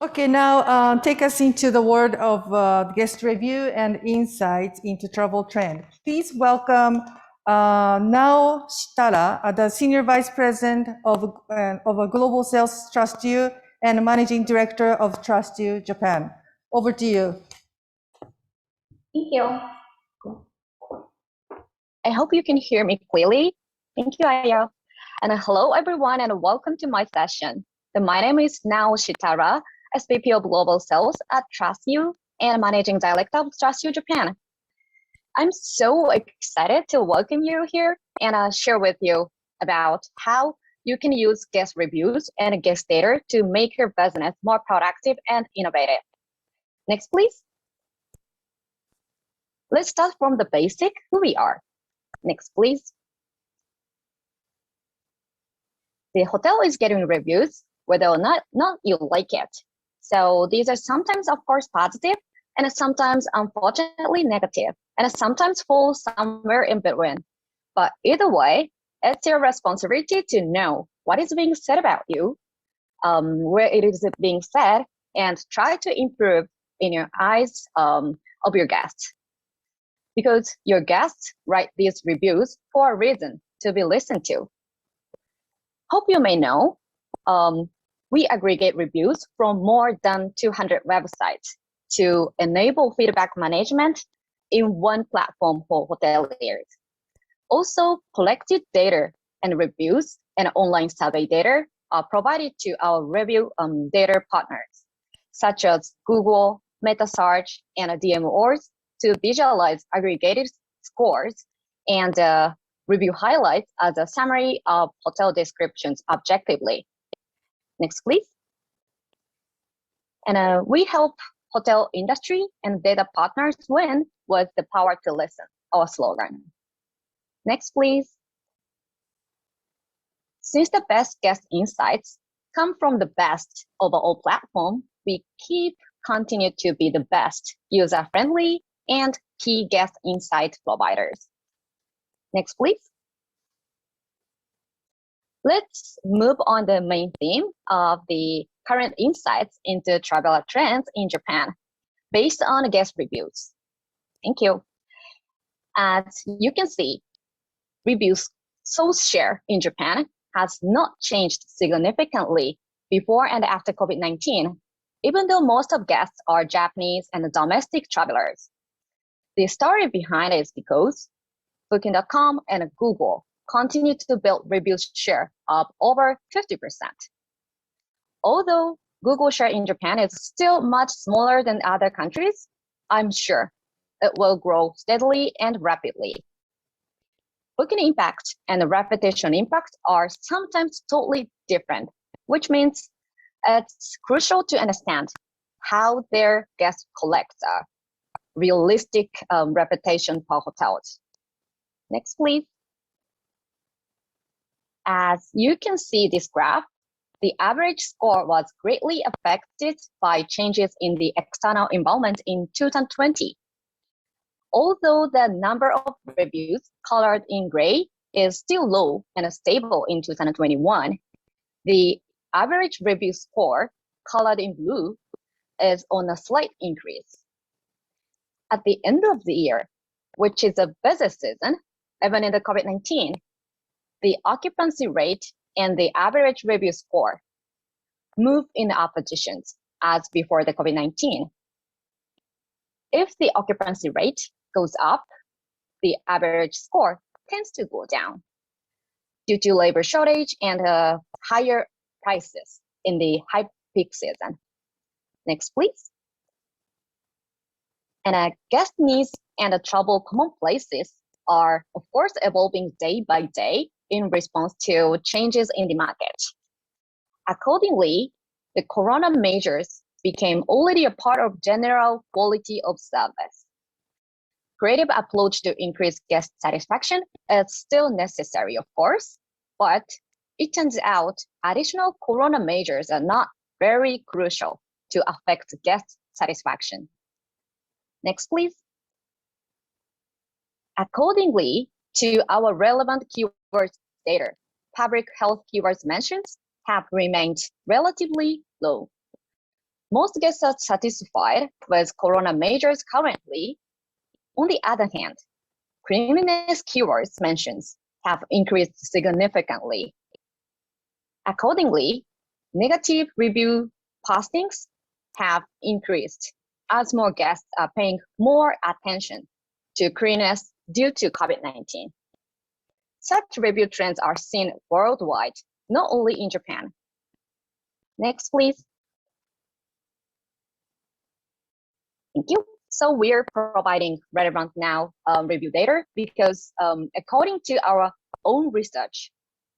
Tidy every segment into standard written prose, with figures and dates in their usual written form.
Okay, now take us into the world of guest review and insights into travel trend. Please welcome now Shitara, the Senior Vice President of Global Sales TrustYou and Managing Director of TrustYou Japan. Over to you. Thank you. I hope you can hear me clearly. Thank you, Aya. And hello, everyone, and welcome to my session. My name is now Shitara, SVP of Global Sales at TrustYou and Managing Director of TrustYou Japan. I'm so excited to welcome you here and share with you about how you can use guest reviews and guest data to make your business more productive and innovative. Next, please. Let's start from the basic, who we are. Next, please. The hotel is getting reviews, whether or not you like it. So these are sometimes, of course, positive, and sometimes, unfortunately, negative, and sometimes fall somewhere in between. But either way, it's your responsibility to know what is being said about you, where it is being said, and try to improve in your eyes of your guests. Because your guests write these reviews for a reason, to be listened to. Hope you may know, we aggregate reviews from more than 200 websites to enable feedback management in one platform for hoteliers. Also, collected data and reviews and online survey data are provided to our review data partners, such as Google, MetaSearch, and DMOs to visualize aggregated scores and review highlights as a summary of hotel descriptions objectively. Next, please. And we help hotel industry and data partners win with the power to listen, our slogan. Next, please. Since the best guest insights come from the best overall platform, we continue to be the best user-friendly and key guest insight providers. Next, please. Let's move on the main theme of the current insights into traveler trends in Japan based on guest reviews. Thank you. As you can see, reviews source share in Japan has not changed significantly before and after COVID-19, even though most of guests are Japanese and domestic travelers. The story behind it is because Booking.com and Google continue to build reviews share of over 50%. Although Google share in Japan is still much smaller than other countries, I'm sure it will grow steadily and rapidly. Booking impact and reputation impact are sometimes totally different, which means it's crucial to understand how their guests collect a realistic reputation for hotels. Next, please. As you can see this graph, the average score was greatly affected by changes in the external environment in 2020. Although the number of reviews colored in gray is still low and stable in 2021, the average review score colored in blue is on a slight increase. At the end of the year, which is a busy season, even in the COVID-19, the occupancy rate and the average review score move in the oppositions as before the COVID-19. If the occupancy rate goes up, the average score tends to go down due to labor shortage and higher prices in the high peak season. Next, please. And guest needs and travel commonplaces are, of course, evolving day by day in response to changes in the market. Accordingly, the corona measures became already a part of general quality of service. Creative approach to increase guest satisfaction is still necessary, of course, but it turns out additional corona measures are not very crucial to affect guest satisfaction. Next, please. Accordingly to our relevant keywords data, public health keywords mentions have remained relatively low. Most guests are satisfied with corona measures currently. On the other hand, cleanliness keywords mentions have increased significantly. Accordingly, negative review postings have increased as more guests are paying more attention to cleanliness due to COVID-19. Such review trends are seen worldwide, not only in Japan. Next, please. Thank you. So we're providing relevant now review data because according to our own research,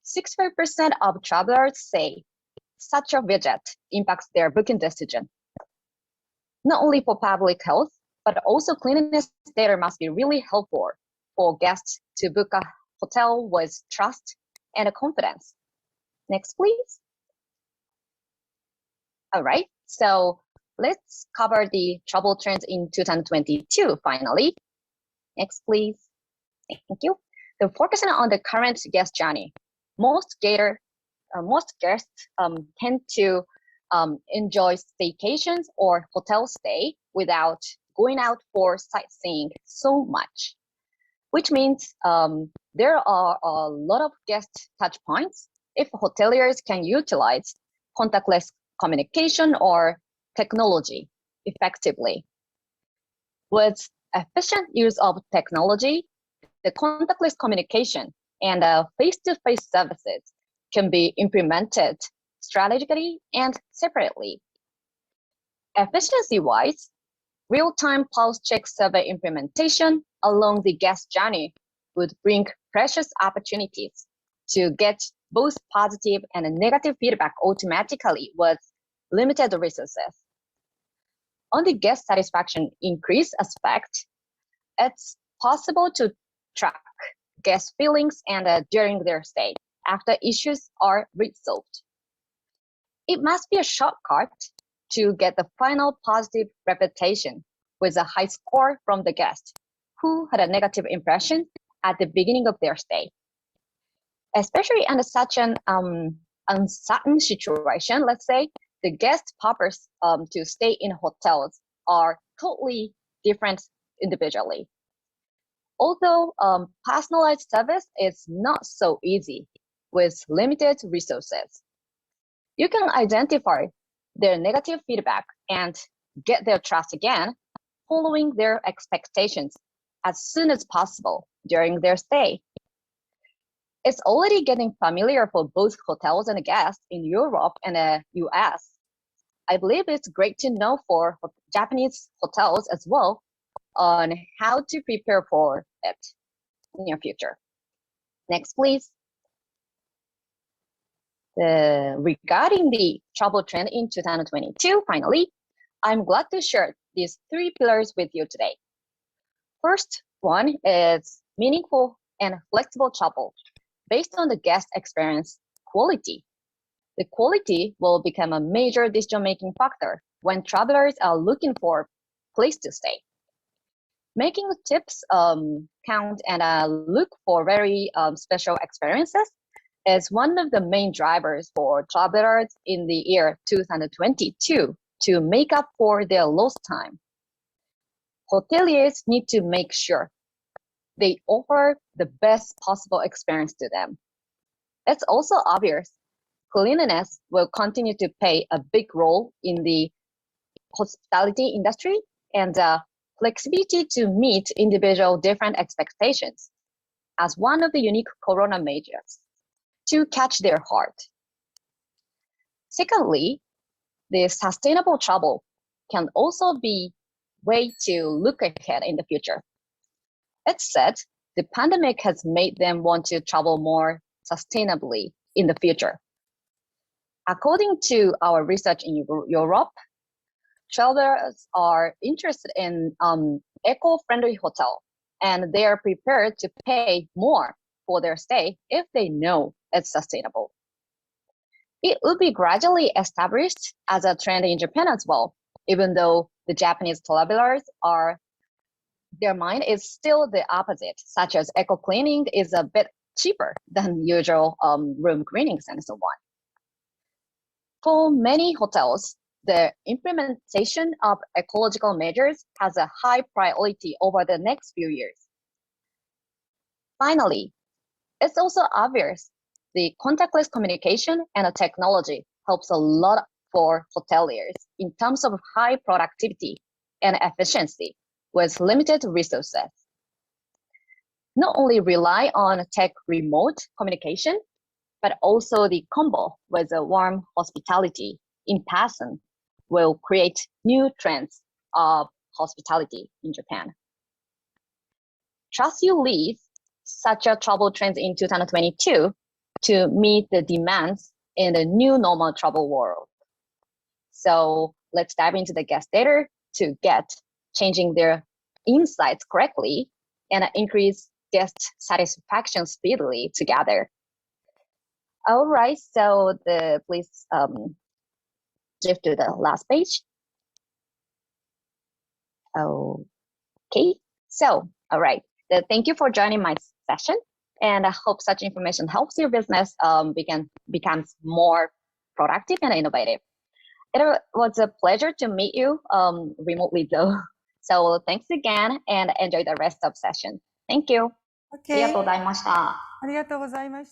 65% of travelers say such a visit impacts their booking decision. Not only for public health, but also cleanliness data must be really helpful for guests to book a hotel with trust and confidence. Next, please. All right, so let's cover the travel trends in 2022 finally. Next, please. Thank you. So focusing on the current guest journey, most guests tend to enjoy staycations or hotel stay without going out for sightseeing so much, which means there are a lot of guest touch points if hoteliers can utilize contactless communication or technology effectively. With efficient use of technology, the contactless communication and face-to-face services can be implemented strategically and separately. Efficiency-wise, real-time pulse check survey implementation along the guest journey would bring precious opportunities to get both positive and negative feedback automatically with limited resources. On the guest satisfaction increase aspect, it's possible to track guest feelings and during their stay after issues are resolved. It must be a shortcut to get the final positive reputation with a high score from the guest who had a negative impression at the beginning of their stay. Especially under such an uncertain situation, let's say, the guest purpose to stay in hotels are totally different individually. Although personalized service is not so easy with limited resources, you can identify their negative feedback and get their trust again, following their expectations as soon as possible during their stay. It's already getting familiar for both hotels and guests in Europe and the US. I believe it's great to know for Japanese hotels as well on how to prepare for it in your future. Next, please. Regarding the travel trend in 2022, finally, I'm glad to share these 3 pillars with you today. First one is meaningful and flexible travel based on the guest experience quality. The quality will become a major decision-making factor when travelers are looking for a place to stay. Making the tips count and look for very special experiences is one of the main drivers for travelers in the year 2022 to make up for their lost time. Hoteliers need to make sure they offer the best possible experience to them. It's also obvious cleanliness will continue to play a big role in the hospitality industry and flexibility to meet individual different expectations as one of the unique corona measures to catch their heart. Secondly, the sustainable travel can also be a way to look ahead in the future. It's said the pandemic has made them want to travel more sustainably in the future. According to our research in Europe, travelers are interested in eco-friendly hotel, and they are prepared to pay more for their stay if they know it's sustainable. It will be gradually established as a trend in Japan as well, even though the Japanese travelers their mind is still the opposite, such as eco cleaning is a bit cheaper than usual room cleanings and so on. For many hotels, the implementation of ecological measures has a high priority over the next few years. Finally, it's also obvious the contactless communication and technology helps a lot for hoteliers in terms of high productivity and efficiency with limited resources. Not only rely on tech remote communication, but also the combo with a warm hospitality in person will create new trends of hospitality in Japan. TrustYou leads such a travel trend in 2022 to meet the demands in the new normal travel world. So let's dive into the guest data to get changing their insights correctly and increase guest satisfaction speedily together. All right, so please shift to the last page. Okay, so all right, thank you for joining my session, and I hope such information helps your business becomes more productive and innovative. It was a pleasure to meet you remotely though. So thanks again and enjoy the rest of session. Thank you. OK。ありがとうございました。ありがとうございました。